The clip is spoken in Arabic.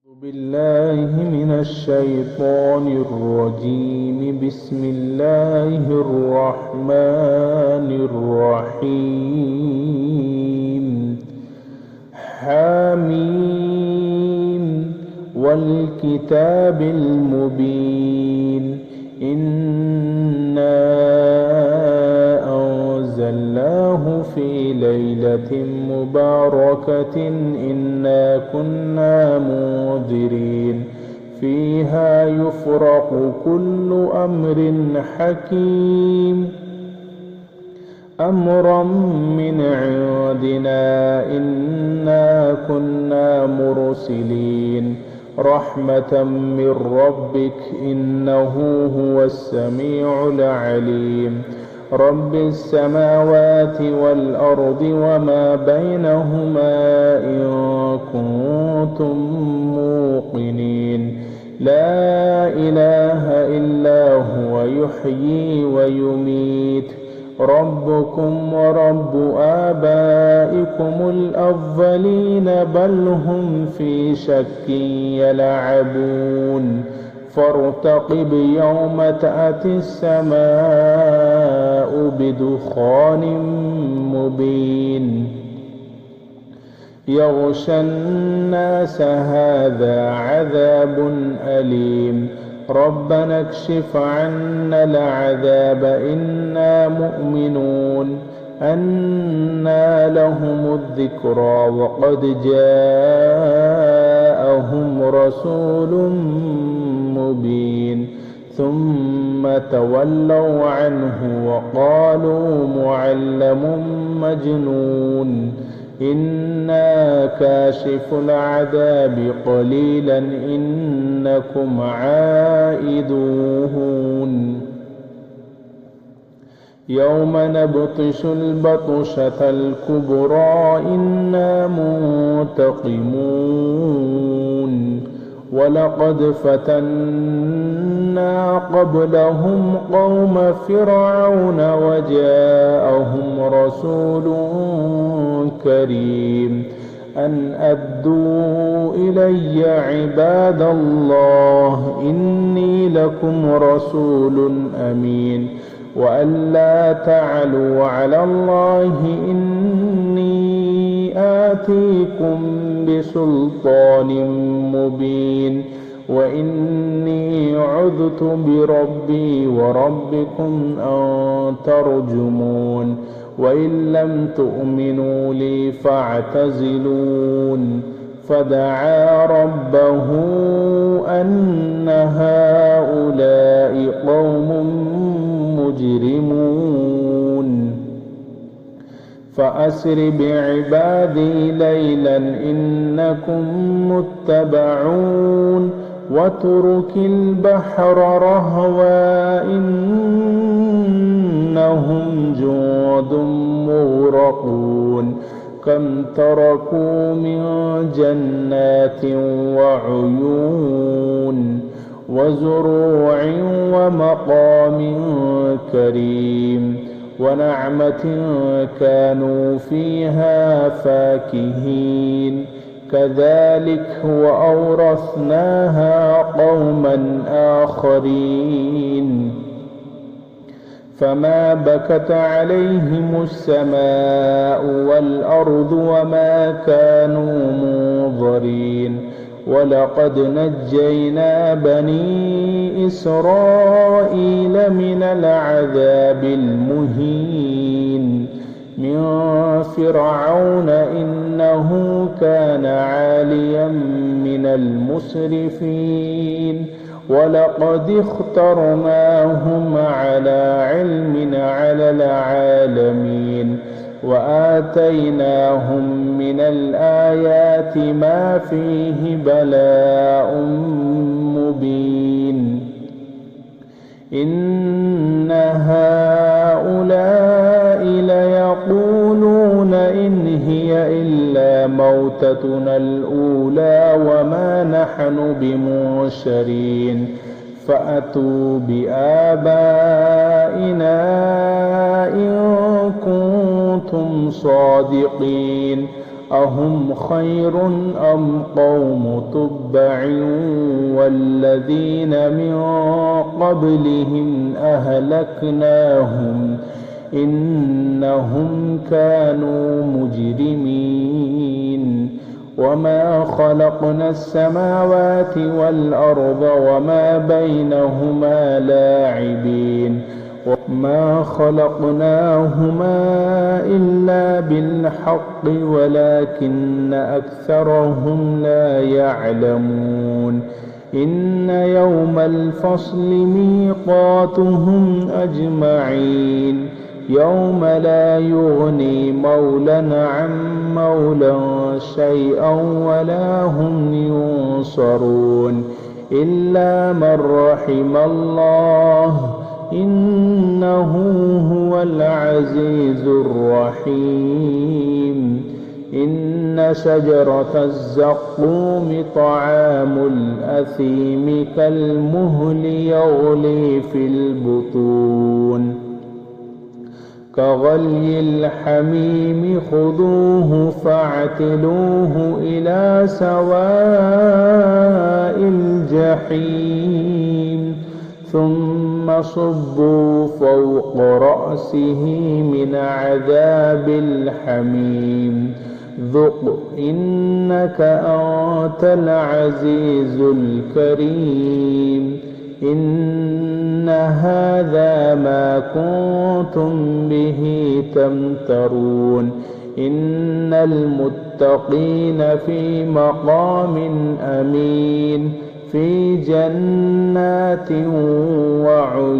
بالله من الشيطان الرجيم. بسم الله الرحمن الرحيم. حميم والكتاب المبين. إنا أنزلناه في ليلة مباركة إنا كنا منذرين فيها يفرق كل أمر حكيم أمرا من عندنا إنا كنا مرسلين رحمة من ربك إنه هو السميع العليم. رب السماوات والأرض وما بينهما إن كنتم موقنين. لا إله إلا هو يحيي ويميت ربكم ورب آبائكم الأولين بل هم في شك يلعبون فارتقب يوم تأتي السماء بدخان مبين يغشى الناس هذا عذاب أليم ربنا اكشف عنا العذاب إنا مؤمنون أنى لهم الذكرى وقد جاءهم رسول مبين ثم تولوا عنه وقالوا معلم مجنون إنا كاشف العذاب قليلا إنكم عائدون يوم نبطش البطشة الكبرى إنا منتقمون ولقد فتنا قبلهم قوم فرعون وجاءهم رسول كريم أن أدوا إلي عباد الله إني لكم رسول أمين وأن لا تعلوا على الله إني آتيكم بسلطان مبين وإني عذت بربي وربكم أن ترجمون وإن لم تؤمنوا لي فاعتزلون فدعا ربه أن هؤلاء قوم مجرمون فأسر بعبادي ليلا إنكم متبعون واترك البحر رهوا إنهم جند مغرقون كم تركوا من جنات وعيون وزروع ومقام كريم ونعمة كانوا فيها فاكهين كذلك وأورثناها قوما آخرين فما بكت عليهم السماء والأرض وما كانوا منظرين ولقد نجينا بني إسرائيل من العذاب المهين من فرعون إنه كان عاليا من المسرفين ولقد اخترناهم على علم على العالمين وآتيناهم من الآيات ما فيه بلاء مبين إن هؤلاء ليقولون إن هي إلا موتتنا الأولى وما نحن بمنشرين فأتوا بآبائنا إن كنتم صادقين أهم خير أم قوم تبع والذين من قبلهم أهلكناهم إنهم كانوا مجرمين وما خلقنا السماوات والأرض وما بينهما لاعبين وما خلقناهما إلا بالحق ولكن أكثرهم لا يعلمون إن يوم الفصل ميقاتهم أجمعين يوم لا يغني مولى عن مولى شيئا ولا هم ينصرون إلا من رحم الله إنه هو العزيز الرحيم إن شجرة الزقوم طعام الأثيم كالمهل يغلي في البطون كغلي الحميم خذوه فاعتلوه إلى سواء الجحيم ثم صبوا فوق رأسه من عذاب الحميم ذق إنك أنت العزيز الكريم إن هذا ما كنتم به تمترون إن المتقين في مقام أمين في جنات وعيون